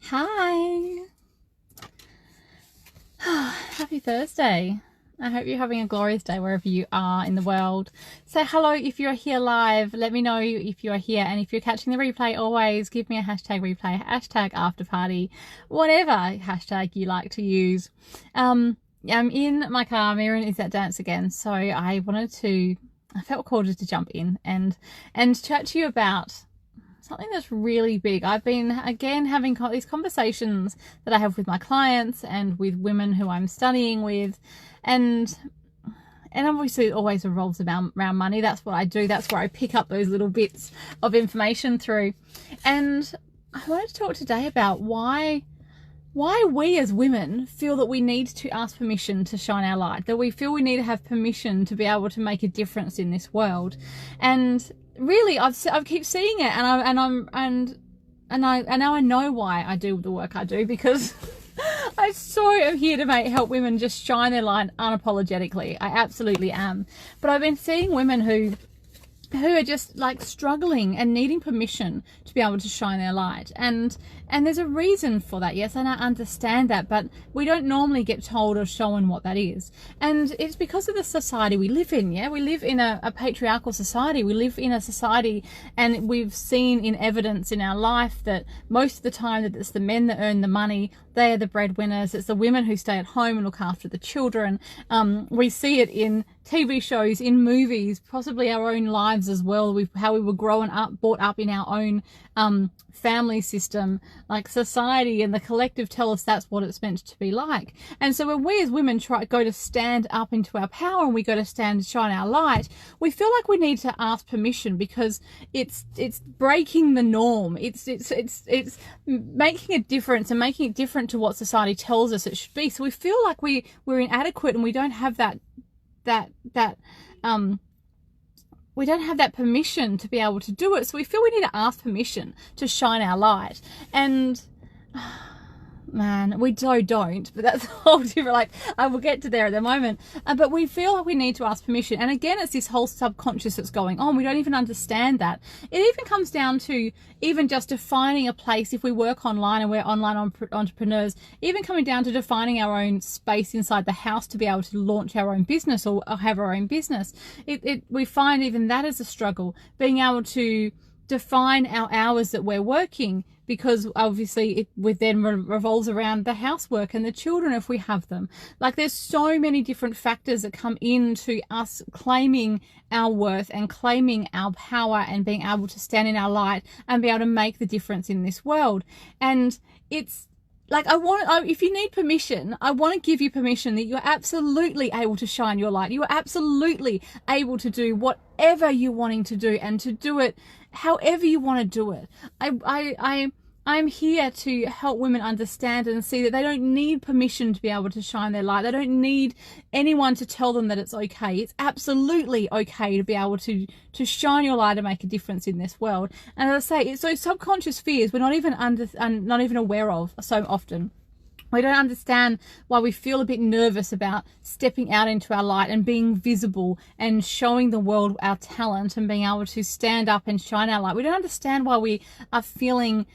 Hi. Happy Thursday. I hope you're having a glorious day wherever you are in the world. Say hello if you're here live. Let me know if you are here. And if you're catching the replay, always give me a hashtag replay, hashtag after party, whatever hashtag you like to use. I'm in my car. Mirren is at dance again. So I felt called to jump in and chat to you about something that's really big. I've been, again, having these conversations that I have with my clients and with women who I'm studying with. And obviously it always revolves around money. That's what I do. That's where I pick up those little bits of information through. And I wanted to talk today about why we as women feel that we need to ask permission to shine our light, that we feel we need to have permission to be able to make a difference in this world. And really, I keep seeing it, and now I know why I do the work I do, because I am here to help women just shine their light unapologetically. I absolutely am. But I've been seeing women who are just like struggling and needing permission to be able to shine their light. And there's a reason for that, yes, and I understand that, but we don't normally get told or shown what that is. And it's because of the society we live in, yeah? We live in a patriarchal society. We live in a society, and we've seen in evidence in our life that most of the time that it's the men that earn the money, they are the breadwinners. It's the women who stay at home and look after the children. We see it in TV shows, in movies, possibly our own lives as well, how we were brought up in our own family system. Like society and the collective tell us that's what it's meant to be like. And so when we as women go to stand up into our power and we go to shine our light, we feel like we need to ask permission, because it's breaking the norm. It's making a difference and making it different to what society tells us it should be. So we feel like we're inadequate and we don't have we don't have that permission to be able to do it. So we feel we need to ask permission to shine our light. And man, we don't, but that's a whole different, like, I will get to there at the moment. But we feel like we need to ask permission. And again, it's this whole subconscious that's going on. We don't even understand that. It even comes down to even just defining a place. If we work online and we're online entrepreneurs, even coming down to defining our own space inside the house to be able to launch our own business or have our own business. We find even that is a struggle, being able to define our hours that we're working, because obviously it then revolves around the housework and the children if we have them. Like, there's so many different factors that come into us claiming our worth and claiming our power and being able to stand in our light and be able to make the difference in this world. And it's like, if you need permission, I want to give you permission that you're absolutely able to shine your light. You are absolutely able to do whatever you're wanting to do, and to do it however you want to do it. I'm here to help women understand and see that they don't need permission to be able to shine their light. They don't need anyone to tell them that it's okay. It's absolutely okay to be able to shine your light and make a difference in this world. And as I say, it's those subconscious fears we're not even aware of so often. We don't understand why we feel a bit nervous about stepping out into our light and being visible and showing the world our talent and being able to stand up and shine our light. We don't understand why we are feeling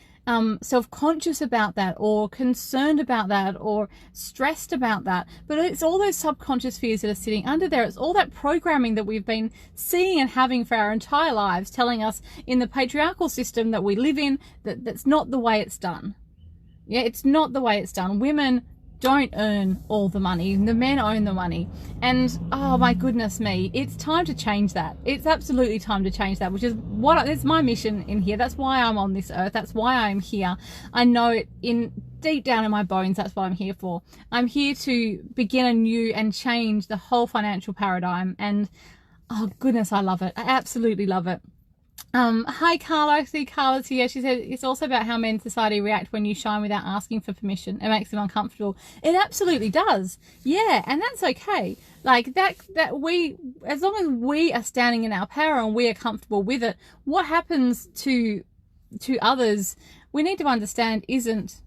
self-conscious about that, or concerned about that, or stressed about that. But it's all those subconscious fears that are sitting under there. It's all that programming that we've been seeing and having for our entire lives, telling us in the patriarchal system that we live in that that's not the way it's done. Yeah, it's not the way it's done. Women don't earn all the money. The men own the money. And oh my goodness me, it's time to change that. It's absolutely time to change that, which is it's my mission in here. That's why I'm on this earth. That's why I'm here. I know it deep down in my bones. That's what I'm here for. I'm here to begin anew and change the whole financial paradigm. And oh goodness, I love it. I absolutely love it. Hi Carla, I see Carla's here. She said it's also about how men in society react when you shine without asking for permission. It makes them uncomfortable. It absolutely does. Yeah, and that's okay. Like that we, as long as we are standing in our power and we are comfortable with it, what happens to others, we need to understand isn't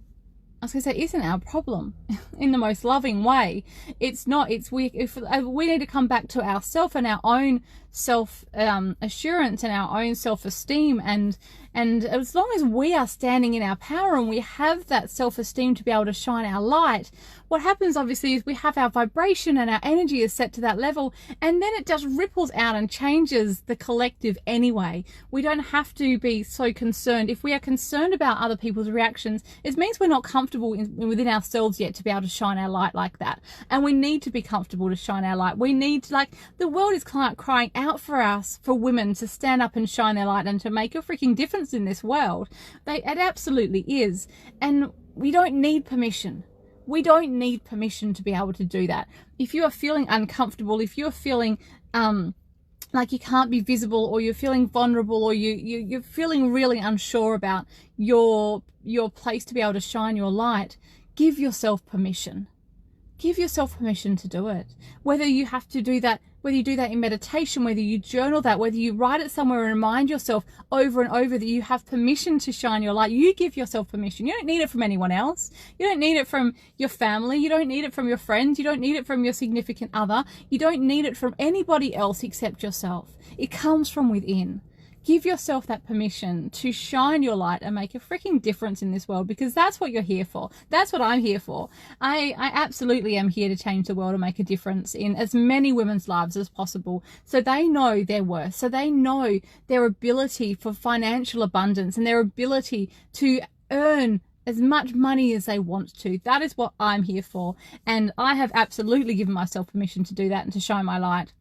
our problem in the most loving way. It's not. We need to come back to ourselves and our own self assurance and our own self-esteem, and as long as we are standing in our power and we have that self-esteem to be able to shine our light, what happens obviously is we have our vibration and our energy is set to that level, and then it just ripples out and changes the collective anyway. We don't have to be so concerned. If we are concerned about other people's reactions, it means we're not comfortable within ourselves yet to be able to shine our light like that. And we need to be comfortable to shine our light. We need to, like, the world is crying out for us, for women to stand up and shine their light and to make a freaking difference in this world. It absolutely is. And we don't need permission. We don't need permission to be able to do that. If you are feeling uncomfortable, if you're feeling like you can't be visible, or you're feeling vulnerable, or you're feeling really unsure about your place to be able to shine your light, give yourself permission. Give yourself permission to do it. Whether you have to do that, whether you do that in meditation, whether you journal that, whether you write it somewhere and remind yourself over and over that you have permission to shine your light, you give yourself permission. You don't need it from anyone else. You don't need it from your family. You don't need it from your friends. You don't need it from your significant other. You don't need it from anybody else except yourself. It comes from within. Give yourself that permission to shine your light and make a freaking difference in this world, because that's what you're here for. That's what I'm here for. I absolutely am here to change the world and make a difference in as many women's lives as possible, so they know their worth, so they know their ability for financial abundance and their ability to earn as much money as they want to. That is what I'm here for. And I have absolutely given myself permission to do that and to shine my light.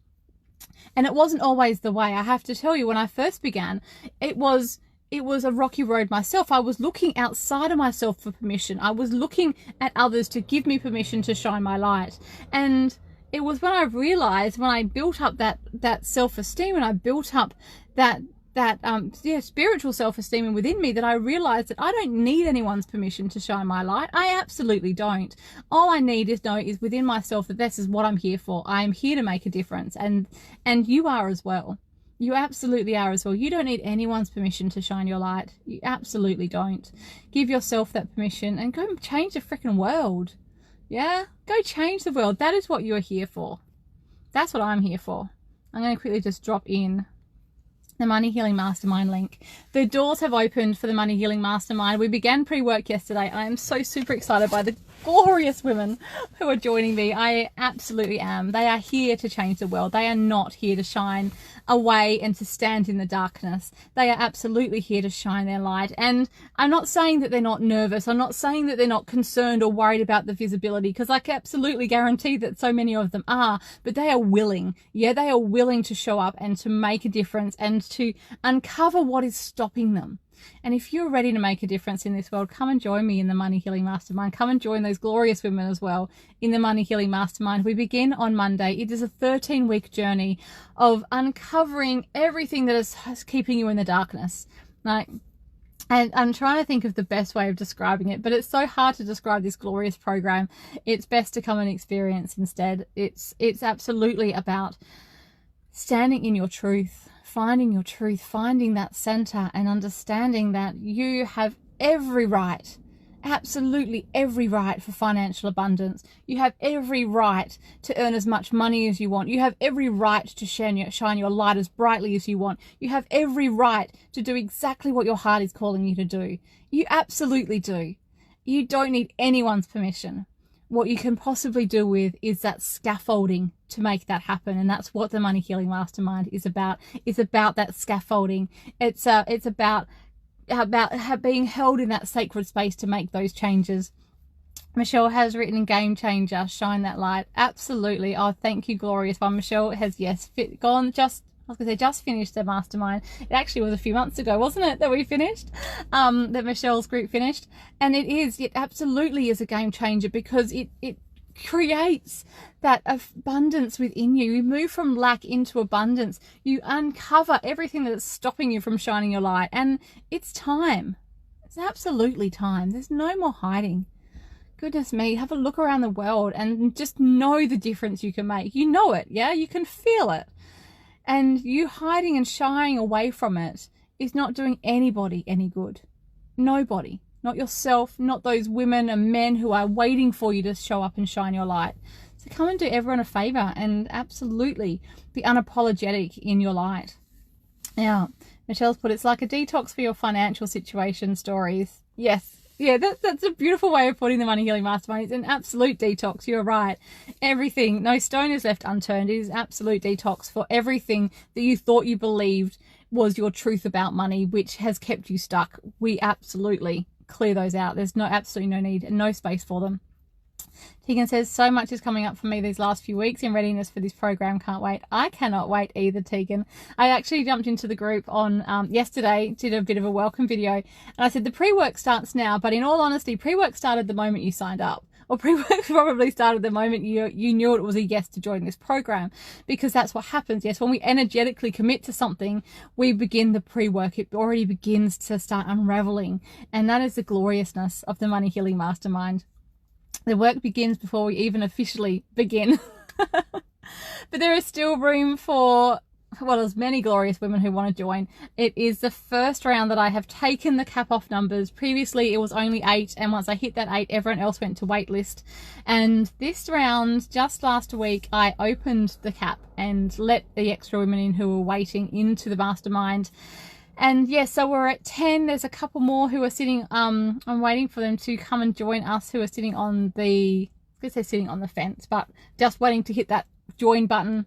And it wasn't always the way. I have to tell you, when I first began, it was a rocky road myself. I was looking outside of myself for permission. I was looking at others to give me permission to shine my light. And it was when I realized, when I built up that self-esteem, and I built up that spiritual self-esteem within me, that I realized that I don't need anyone's permission to shine my light. I absolutely don't. All I need is know is within myself that this is what I'm here for. I am here to make a difference, and you are as well. You absolutely are as well. You don't need anyone's permission to shine your light. You absolutely don't. Give yourself that permission and go change the freaking world. Yeah, go change the world. That is what you're here for. That's what I'm here for. I'm going to quickly just drop in the Money Healing Mastermind link. The doors have opened for the Money Healing Mastermind. We began pre-work yesterday. I am so super excited by the glorious women who are joining me. I absolutely am. They are here to change the world. They are not here to shine away and to stand in the darkness. They are absolutely here to shine their light. And I'm not saying that they're not nervous. I'm not saying that they're not concerned or worried about the visibility, because I can absolutely guarantee that so many of them are, but they are willing. Yeah, they are willing to show up and to make a difference and to uncover what is stopping them. And if you're ready to make a difference in this world, come and join me in the Money Healing Mastermind. Come and join those glorious women as well in the Money Healing Mastermind. We begin on Monday. It is a 13-week journey of uncovering everything that is keeping you in the darkness. And I'm trying to think of the best way of describing it, but it's so hard to describe this glorious program. It's best to come and experience instead. It's absolutely about standing in your truth, finding your truth, finding that center, and understanding that you have every right, absolutely every right for financial abundance. You have every right to earn as much money as you want. You have every right to shine your light as brightly as you want. You have every right to do exactly what your heart is calling you to do. You absolutely do. You don't need anyone's permission. What you can possibly do with is that scaffolding to make that happen. And that's what the Money Healing Mastermind is about. It's about that scaffolding. It's about being held in that sacred space to make those changes. Michelle has written in Game Changer, shine that light. Absolutely. Oh, thank you, glorious one. Michelle has, yes, just finished the mastermind. It actually was a few months ago, wasn't it, that we finished, that Michelle's group finished. And it absolutely is a game changer, because it creates that abundance within you. You move from lack into abundance. You uncover everything that's stopping you from shining your light. And it's time. It's absolutely time. There's no more hiding. Goodness me, have a look around the world and just know the difference you can make. You know it, yeah? You can feel it. And you hiding and shying away from it is not doing anybody any good. Nobody. Not yourself, not those women and men who are waiting for you to show up and shine your light. So come and do everyone a favor and absolutely be unapologetic in your light. Now, Michelle's put, it's like a detox for your financial situation stories. Yes. Yeah, that's a beautiful way of putting the Money Healing Mastermind. It's an absolute detox. You're right. Everything, no stone is left unturned. It is absolute detox for everything that you thought you believed was your truth about money, which has kept you stuck. We absolutely clear those out. There's absolutely no need and no space for them. Tegan says, so much is coming up for me these last few weeks in readiness for this program. Can't wait. I cannot wait either, Tegan. I actually jumped into the group on yesterday, did a bit of a welcome video, and I said the pre-work starts now, but in all honesty, pre-work started the moment you signed up. Or pre-work probably started the moment you knew it was a yes to join this program, because that's what happens. Yes, when we energetically commit to something, we begin the pre-work. It already begins to start unraveling, and that is the gloriousness of the Money Healing Mastermind. The work begins before we even officially begin. But there is still room for, well, there's many glorious women who want to join. It is the first round that I have taken the cap off numbers. Previously, it was only 8, and once I hit that 8, everyone else went to wait list. And this round, just last week, I opened the cap and let the extra women in who were waiting into the mastermind. And yeah, so we're at 10. There's a couple more who are sitting, I'm waiting for them to come and join us, who are sitting on the, I guess they're sitting on the fence, but just waiting to hit that join button.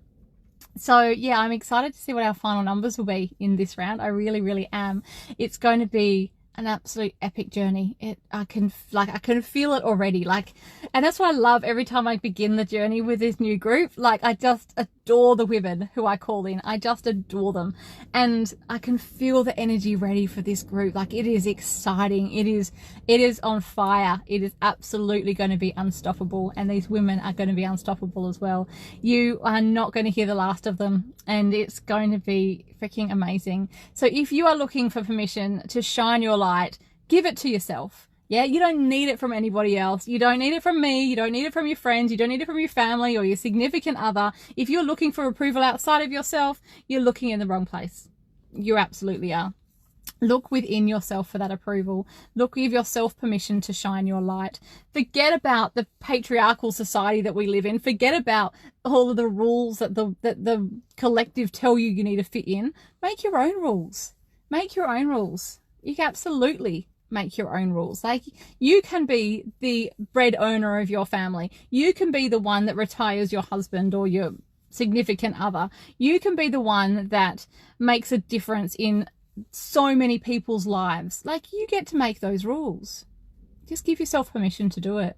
So yeah, I'm excited to see what our final numbers will be in this round. I really, really am. It's going to be an absolute epic journey. I can feel it already. And that's what I love every time I begin the journey with this new group. I just adore the women who I call in. I just adore them. And I can feel the energy ready for this group. It is exciting. It is on fire. It is absolutely going to be unstoppable. And these women are going to be unstoppable as well. You are not going to hear the last of them. And it's going to be freaking amazing. So if you are looking for permission to shine your light, give it to yourself. Yeah, you don't need it from anybody else. You don't need it from me. You don't need it from your friends. You don't need it from your family or your significant other. If you're looking for approval outside of yourself, you're looking in the wrong place. You absolutely are. Look within yourself for that approval. Look, give yourself permission to shine your light. Forget about the patriarchal society that we live in. Forget about all of the rules that the collective tell you need to fit in. Make your own rules. Make your own rules. You can absolutely make your own rules. You can be the bread owner of your family. You can be the one that retires your husband or your significant other. You can be the one that makes a difference in so many people's lives. You get to make those rules. Just give yourself permission to do it.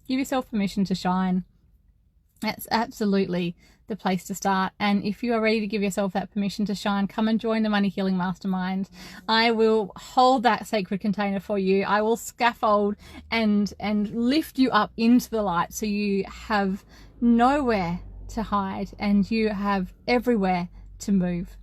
Give yourself permission to shine. That's absolutely the place to start. And if you are ready to give yourself that permission to shine, come and join the Money Healing Mastermind. I will hold that sacred container for you. I will scaffold and lift you up into the light, so you have nowhere to hide and you have everywhere to move.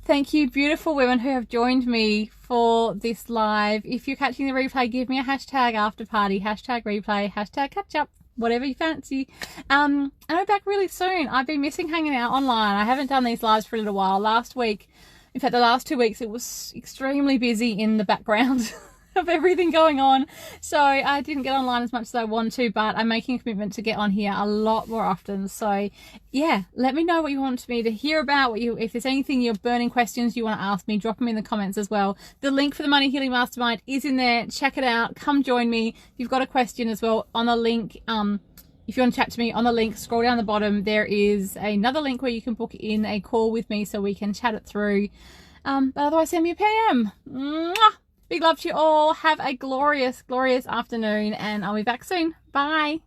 Thank you, beautiful women who have joined me for this live. If you're catching the replay, give me a hashtag after party, hashtag replay, hashtag catch up, whatever you fancy. And I'm back really soon. I've been missing hanging out online. I haven't done these lives for a little while. Last week, in fact, the last 2 weeks, it was extremely busy in the background of everything going on. So I didn't get online as much as I want to, but I'm making a commitment to get on here a lot more often. So yeah, let me know what you want me to hear about, if there's anything, your burning questions you want to ask me, drop them in the comments as well. The link for the Money Healing Mastermind is in there. Check it out. Come join me. If you've got a question as well, on the link, if you want to chat to me, on the link, scroll down the bottom, there is another link where you can book in a call with me so we can chat it through. But otherwise, send me a PM. Mwah! Big love to you all. Have a glorious, glorious afternoon, and I'll be back soon. Bye.